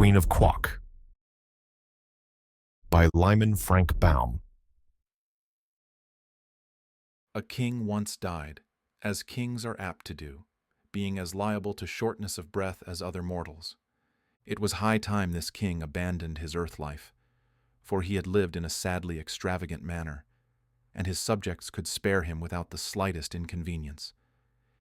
Queen of Quok by Lyman Frank Baum. A king once died, as kings are apt to do, being as liable to shortness of breath as other mortals. It was high time this king abandoned his earth life, for he had lived in a sadly extravagant manner, and his subjects could spare him without the slightest inconvenience.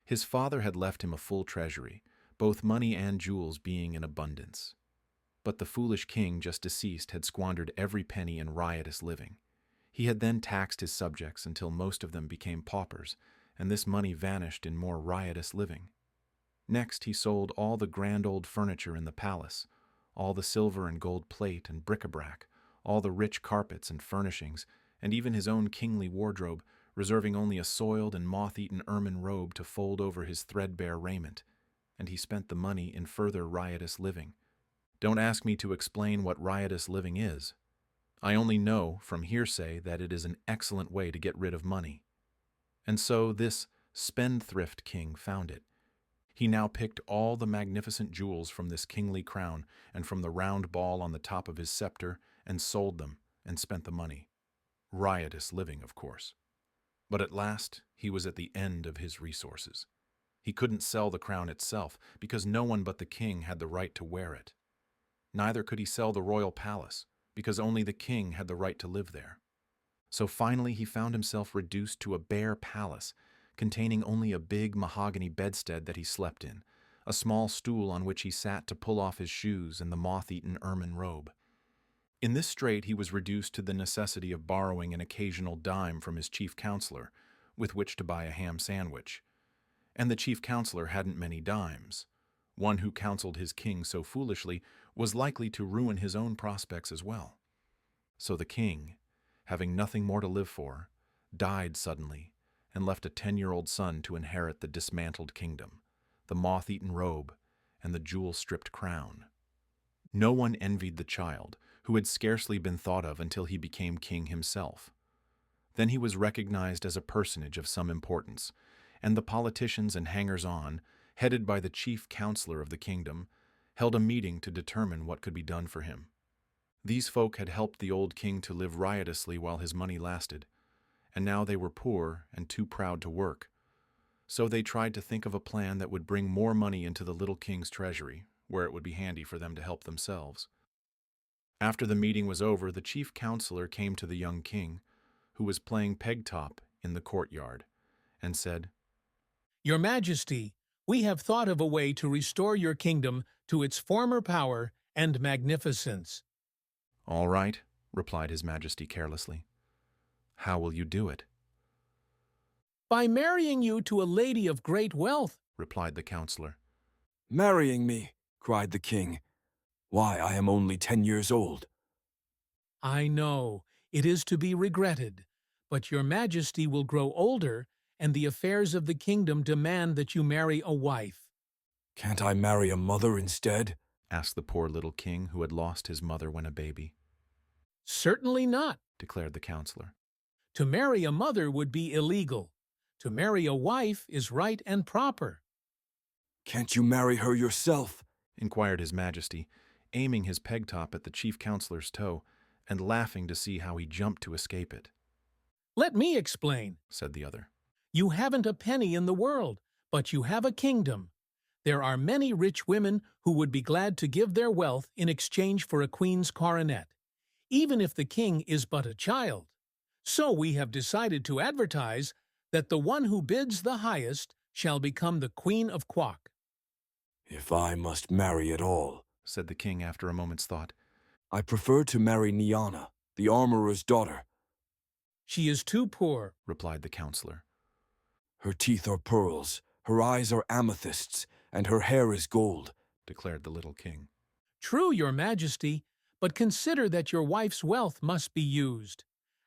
His father had left him a full treasury, both money and jewels being in abundance. But the foolish king just deceased had squandered every penny in riotous living. He had then taxed his subjects until most of them became paupers, and this money vanished in more riotous living. Next he sold all the grand old furniture in the palace, all the silver and gold plate and bric-a-brac, all the rich carpets and furnishings, and even his own kingly wardrobe, reserving only a soiled and moth-eaten ermine robe to fold over his threadbare raiment, and he spent the money in further riotous living. Don't ask me to explain what riotous living is. I only know from hearsay that it is an excellent way to get rid of money. And so this spendthrift king found it. He now picked all the magnificent jewels from this kingly crown and from the round ball on the top of his scepter and sold them and spent the money. Riotous living, of course. But at last he was at the end of his resources. He couldn't sell the crown itself because no one but the king had the right to wear it. Neither could he sell the royal palace, because only the king had the right to live there. So finally he found himself reduced to a bare palace, containing only a big mahogany bedstead that he slept in, a small stool on which he sat to pull off his shoes and the moth-eaten ermine robe. In this strait he was reduced to the necessity of borrowing an occasional dime from his chief counselor, with which to buy a ham sandwich. And the chief counselor hadn't many dimes. One who counseled his king so foolishly was likely to ruin his own prospects as well. So the king, having nothing more to live for, died suddenly and left a 10-year-old son to inherit the dismantled kingdom, the moth-eaten robe, and the jewel-stripped crown. No one envied the child, who had scarcely been thought of until he became king himself. Then he was recognized as a personage of some importance, and the politicians and hangers-on, headed by the chief counselor of the kingdom, held a meeting to determine what could be done for him. These folk had helped the old king to live riotously while his money lasted, and now they were poor and too proud to work. So they tried to think of a plan that would bring more money into the little king's treasury, where it would be handy for them to help themselves. After the meeting was over, the chief counselor came to the young king, who was playing peg-top in the courtyard, and said, "Your Majesty, we have thought of a way to restore your kingdom to its former power and magnificence." "All right," replied His Majesty carelessly. "How will you do it?" "By marrying you to a lady of great wealth," replied the counselor. "Marrying me," cried the king. "Why, I am only 10 years old." "I know, it is to be regretted, but your Majesty will grow older, and the affairs of the kingdom demand that you marry a wife." "Can't I marry a mother instead?" asked the poor little king who had lost his mother when a baby. "Certainly not. Declared the counselor. To marry a mother would be illegal. To marry a wife is right and proper." "Can't you marry her yourself?" Inquired His Majesty, aiming his peg-top at the chief counselor's toe and laughing to see how he jumped to escape it. "Let me explain," said the other. "You haven't a penny in the world, but you have a kingdom. There are many rich women who would be glad to give their wealth in exchange for a queen's coronet, even if the king is but a child. So we have decided to advertise that the one who bids the highest shall become the Queen of Quok." "If I must marry at all," said the king after a moment's thought, "I prefer to marry Niana, the armorer's daughter." "She is too poor," replied the counselor. "Her teeth are pearls, her eyes are amethysts, and her hair is gold," declared the little king. "True, your Majesty, but consider that your wife's wealth must be used.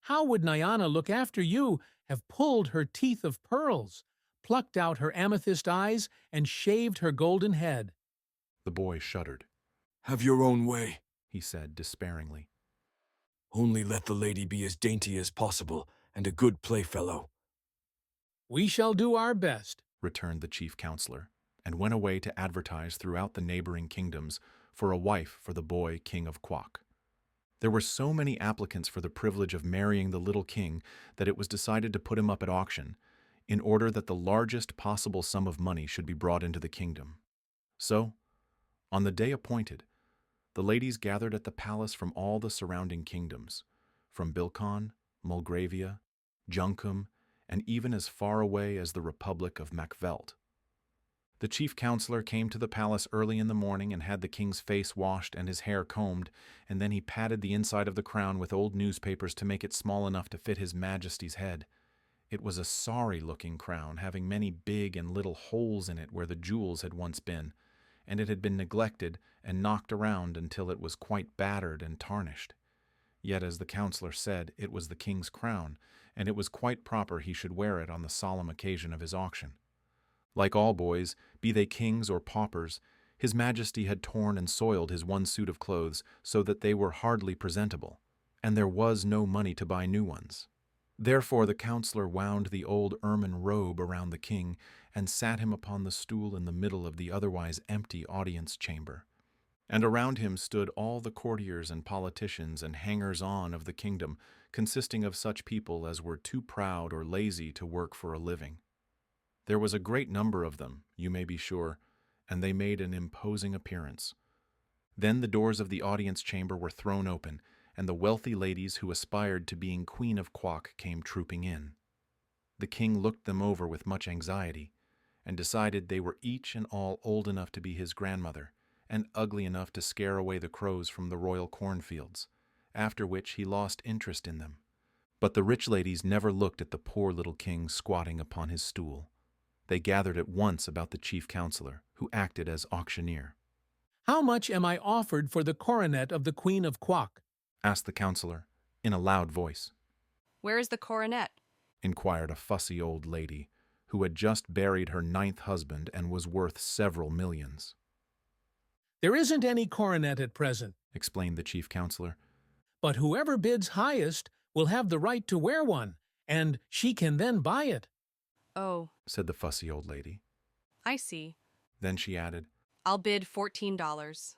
How would Nyana look after you, have pulled her teeth of pearls, plucked out her amethyst eyes, and shaved her golden head?" The boy shuddered. "Have your own way," he said despairingly. "Only let the lady be as dainty as possible and a good playfellow." "We shall do our best," returned the chief counselor, and went away to advertise throughout the neighboring kingdoms for a wife for the boy King of Quok. There were so many applicants for the privilege of marrying the little king that it was decided to put him up at auction, in order that the largest possible sum of money should be brought into the kingdom. So, on the day appointed, the ladies gathered at the palace from all the surrounding kingdoms, from Bilkon, Mulgravia, Junkum, and even as far away as the Republic of Macvelt. The chief counselor came to the palace early in the morning and had the king's face washed and his hair combed, and then he patted the inside of the crown with old newspapers to make it small enough to fit his majesty's head. It was a sorry-looking crown, having many big and little holes in it where the jewels had once been, and it had been neglected and knocked around until it was quite battered and tarnished. Yet, as the counselor said, it was the king's crown, and it was quite proper he should wear it on the solemn occasion of his auction. Like all boys, be they kings or paupers, his majesty had torn and soiled his one suit of clothes so that they were hardly presentable, and there was no money to buy new ones. Therefore the counselor wound the old ermine robe around the king and sat him upon the stool in the middle of the otherwise empty audience chamber. And around him stood all the courtiers and politicians and hangers-on of the kingdom, consisting of such people as were too proud or lazy to work for a living. There was a great number of them, you may be sure, and they made an imposing appearance. Then the doors of the audience chamber were thrown open, and the wealthy ladies who aspired to being Queen of Quok came trooping in. The king looked them over with much anxiety, and decided they were each and all old enough to be his grandmother, and ugly enough to scare away the crows from the royal cornfields, after which he lost interest in them. But the rich ladies never looked at the poor little king squatting upon his stool. They gathered at once about the chief counselor, who acted as auctioneer. "How much am I offered for the coronet of the Queen of Quok?" asked the counselor, in a loud voice. "Where is the coronet?" inquired a fussy old lady, who had just buried her 9th husband and was worth several millions. "There isn't any coronet at present, explained the chief counselor. but whoever bids highest will have the right to wear one, and she can then buy it." "Oh, said the fussy old lady. I see. Then she added, I'll bid $14.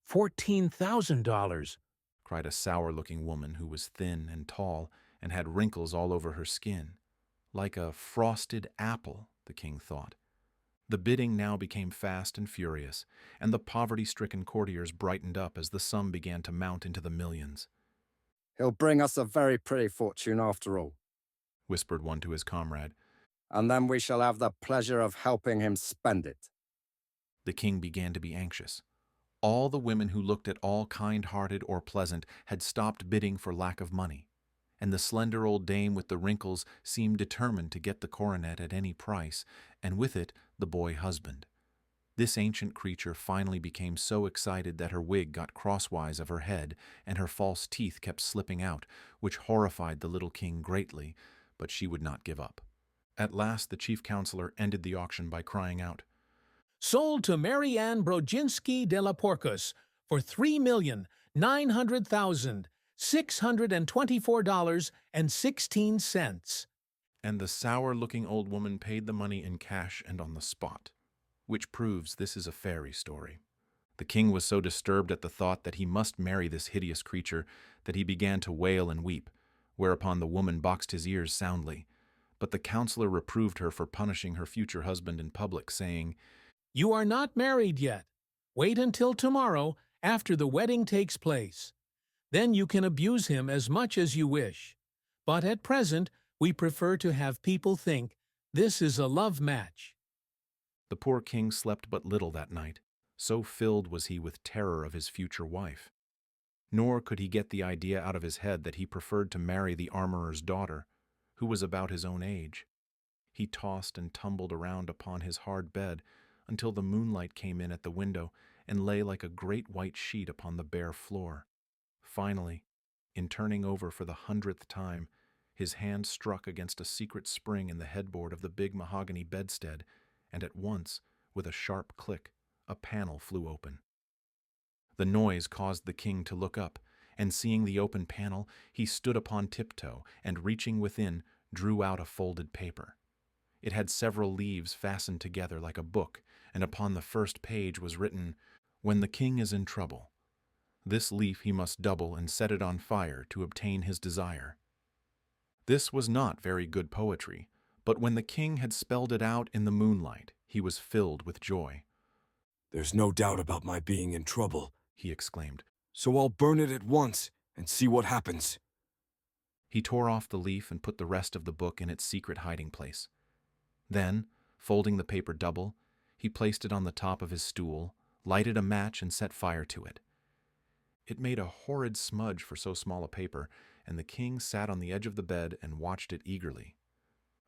$14,000. cried a sour-looking woman who was thin and tall and had wrinkles all over her skin. Like a frosted apple, the king thought. The bidding now became fast and furious, and the poverty-stricken courtiers brightened up as the sum began to mount into the millions. "He'll bring us a very pretty fortune after all, whispered one to his comrade. and then we shall have the pleasure of helping him spend it." The king began to be anxious. All the women who looked at all kind-hearted or pleasant had stopped bidding for lack of money, and the slender old dame with the wrinkles seemed determined to get the coronet at any price, and with it the boy husband. This ancient creature finally became so excited that her wig got crosswise of her head, and her false teeth kept slipping out, which horrified the little king greatly, but she would not give up. At last the chief counselor ended the auction by crying out, "Sold to Mary Ann Brodzinski de la Porcus for $3,900,624.16. and the sour-looking old woman paid the money in cash and on the spot, which proves this is a fairy story. The king was so disturbed at the thought that he must marry this hideous creature that he began to wail and weep, whereupon the woman boxed his ears soundly. But the counselor reproved her for punishing her future husband in public, saying, You are not married yet. Wait until tomorrow, after the wedding takes place. Then you can abuse him as much as you wish. But at present, we prefer to have people think this is a love match." The poor king slept but little that night, so filled was he with terror of his future wife. Nor could he get the idea out of his head that he preferred to marry the armorer's daughter, who was about his own age. He tossed and tumbled around upon his hard bed until the moonlight came in at the window and lay like a great white sheet upon the bare floor. Finally, in turning over for the 100th time, his hand struck against a secret spring in the headboard of the big mahogany bedstead, and at once, with a sharp click, a panel flew open. The noise caused the king to look up, and seeing the open panel, he stood upon tiptoe, and reaching within, drew out a folded paper. It had several leaves fastened together like a book, and upon the first page was written, When the king is in trouble, this leaf he must double and set it on fire to obtain his desire. This was not very good poetry, but when the king had spelled it out in the moonlight, he was filled with joy. There's no doubt about my being in trouble, He exclaimed. so I'll burn it at once and see what happens. He tore off the leaf and put the rest of the book in its secret hiding place. Then, folding the paper double, he placed it on the top of his stool, lighted a match, and set fire to it. It made a horrid smudge for so small a paper, and the king sat on the edge of the bed and watched it eagerly.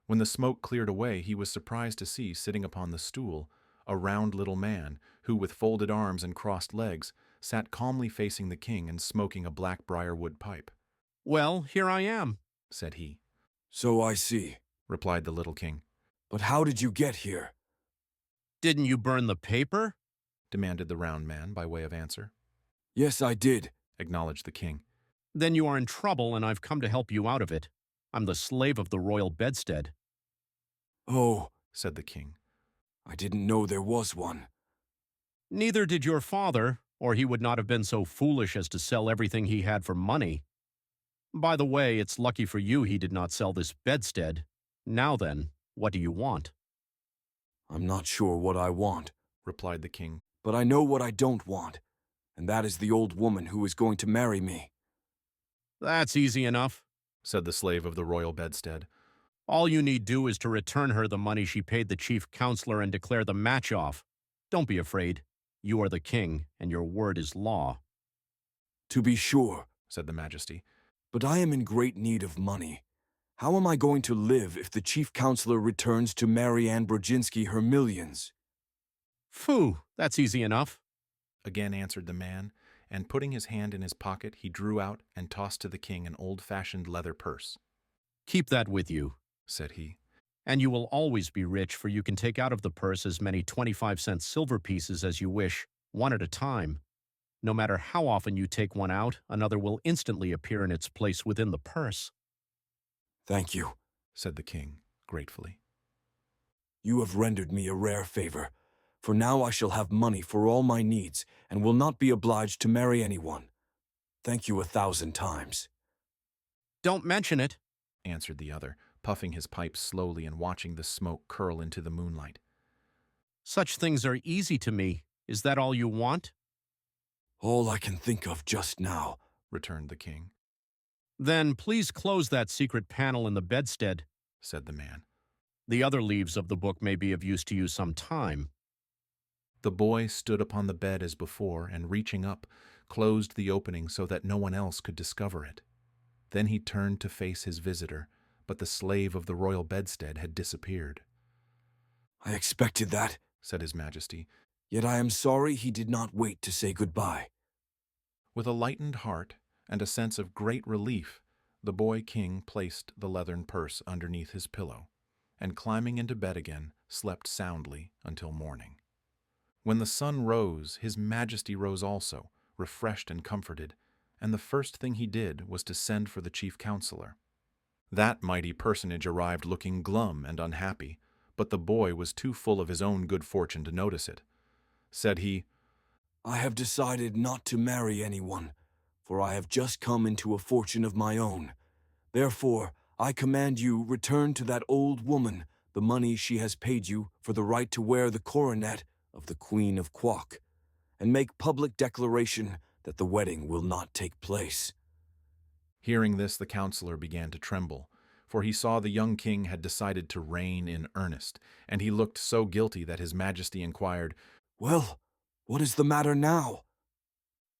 When the smoke cleared away, he was surprised to see, sitting upon the stool, a round little man who, with folded arms and crossed legs, sat calmly facing the king and smoking a black briar-wood pipe. "Well, here I am," Said he. So I see. Replied the little king. But how did you get here? "Didn't you burn the paper?" Demanded the round man by way of answer. Yes, I did. Acknowledged the king. "Then you are in trouble, and I've come to help you out of it. I'm the slave of the royal bedstead." Oh, Said the king. I didn't know there was one. "Neither did your father, or he would not have been so foolish as to sell everything he had for money. By the way, it's lucky for you he did not sell this bedstead. Now then, what do you want?" I'm not sure what I want, Replied the king. but I know what I don't want, and that is the old woman who is going to marry me. "That's easy enough. Said the slave of the royal bedstead. All you need do is to return her the money she paid the chief counselor and declare the match off. Don't be afraid. You are the king, and your word is law." To be sure, Said the majesty. but I am in great need of money. How am I going to live if the chief counselor returns to marry Anne Brzezinski her millions? "Phoo, that's easy enough." Again answered the man, and putting his hand in his pocket, he drew out and tossed to the king an old-fashioned leather purse. "Keep that with you, Said he. and you will always be rich, for you can take out of the purse as many 25-cent silver pieces as you wish, one at a time. No matter how often you take one out, another will instantly appear in its place within the purse." Thank you. Said the king, gratefully. You have rendered me a rare favor, for now I shall have money for all my needs and will not be obliged to marry anyone. Thank you 1,000 times. "Don't mention it." Answered the other, puffing his pipe slowly and watching the smoke curl into the moonlight. "Such things are easy to me. Is that all you want?" All I can think of just now. Returned the king. "Then please close that secret panel in the bedstead. Said the man. The other leaves of the book may be of use to you some time." The boy stood upon the bed as before, and reaching up, closed the opening so that no one else could discover it. Then he turned to face his visitor, but the slave of the royal bedstead had disappeared. I expected that, Said his majesty. yet I am sorry he did not wait to say goodbye. With a lightened heart and a sense of great relief, the boy king placed the leathern purse underneath his pillow, and climbing into bed again, slept soundly until morning. When the sun rose, his majesty rose also, refreshed and comforted, and the first thing he did was to send for the chief counselor. That mighty personage arrived looking glum and unhappy, but the boy was too full of his own good fortune to notice it. Said he, I have decided not to marry anyone, for I have just come into a fortune of my own. Therefore, I command you return to that old woman the money she has paid you for the right to wear the coronet of the Queen of Quok, and make public declaration that the wedding will not take place. Hearing this, the counselor began to tremble, for he saw the young king had decided to reign in earnest, and he looked so guilty that his majesty inquired. Well, what is the matter now?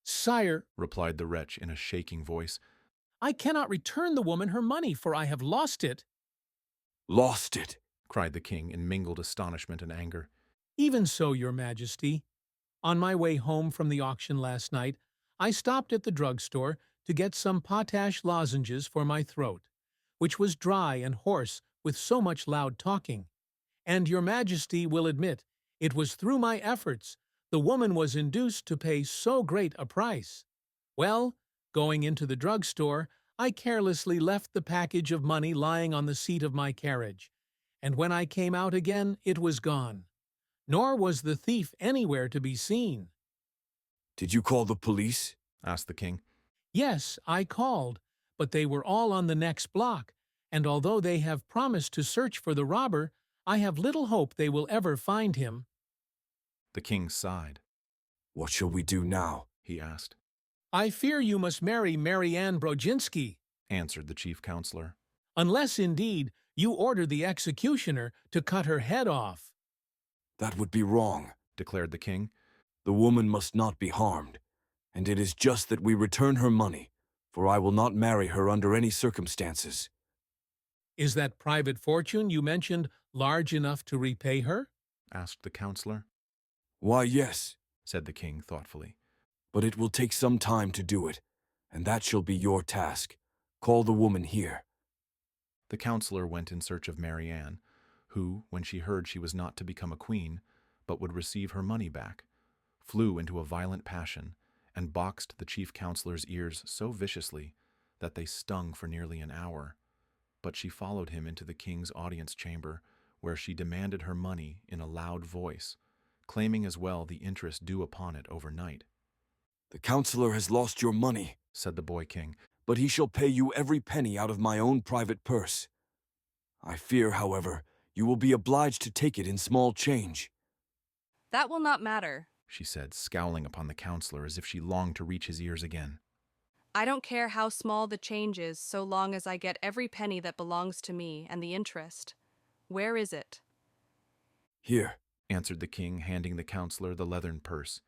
"Sire, Replied the wretch in a shaking voice. I cannot return the woman her money, for I have lost it." Lost it. Cried the king in mingled astonishment and anger. "Even so, your majesty. On my way home from the auction last night, I stopped at the drugstore to get some potash lozenges for my throat, which was dry and hoarse with so much loud talking. And your majesty will admit it was through my efforts the woman was induced to pay so great a price. Well, going into the drugstore, I carelessly left the package of money lying on the seat of my carriage, and when I came out again it was gone. Nor was the thief anywhere to be seen. Did you call the police? asked the king. Yes, I called, but they were all on the next block, and although they have promised to search for the robber, I have little hope they will ever find him. The king sighed. What shall we do now? He asked. I fear you must marry Mary Ann Brodzinski, Answered the chief counselor. unless, indeed, you order the executioner to cut her head off. That would be wrong, Declared the king. The woman must not be harmed, and it is just that we return her money, for I will not marry her under any circumstances. Is that private fortune you mentioned large enough to repay her? Asked the counselor. Why, yes, Said the king thoughtfully. but it will take some time to do it, and that shall be your task. Call the woman here. The counselor went in search of Mary Ann, who, when she heard she was not to become a queen, but would receive her money back, flew into a violent passion and boxed the chief counselor's ears so viciously that they stung for nearly an hour. But she followed him into the king's audience chamber, where she demanded her money in a loud voice, claiming as well the interest due upon it overnight. The counselor has lost your money, Said the boy king. but he shall pay you every penny out of my own private purse. I fear, however, you will be obliged to take it in small change. That will not matter. She said, scowling upon the counselor as if she longed to reach his ears again. I don't care how small the change is so long as I get every penny that belongs to me and the interest. Where is it? Here, Answered the king, handing the counselor the leathern purse.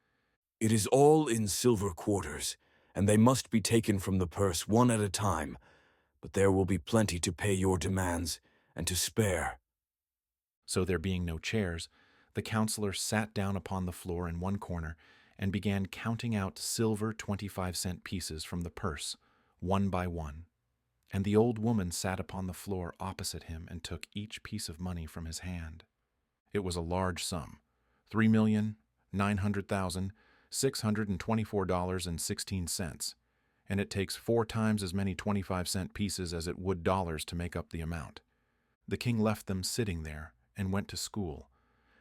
it is all in silver quarters, and they must be taken from the purse one at a time, but there will be plenty to pay your demands and to spare. So there being no chairs, the counselor sat down upon the floor in one corner and began counting out silver 25-cent pieces from the purse, one by one. And the old woman sat upon the floor opposite him and took each piece of money from his hand. It was a large sum, $3,900,624.16, and it takes 4 times as many 25-cent pieces as it would dollars to make up the amount. The king left them sitting there and went to school,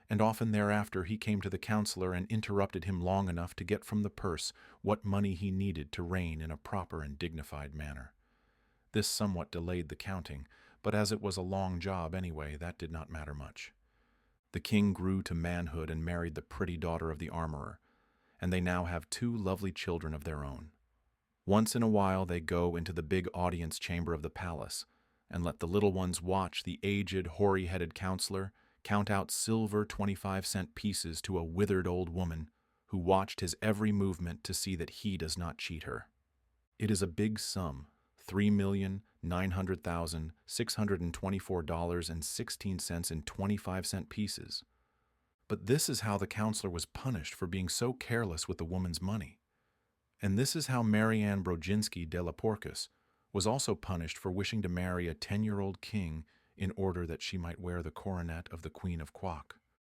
and often thereafter he came to the counselor and interrupted him long enough to get from the purse what money he needed to reign in a proper and dignified manner. This somewhat delayed the counting, but as it was a long job anyway, that did not matter much. The king grew to manhood and married the pretty daughter of the armorer, and they now have 2 lovely children of their own. Once in a while they go into the big audience chamber of the palace, and let the little ones watch the aged, hoary-headed counselor count out silver 25-cent pieces to a withered old woman who watched his every movement to see that he does not cheat her. It is a big sum, $3,900,624.16 in 25-cent pieces. But this is how the counselor was punished for being so careless with the woman's money. And this is how Mary Ann Brodzinski de la Porcus was also punished for wishing to marry a 10-year-old king in order that she might wear the coronet of the Queen of Quok.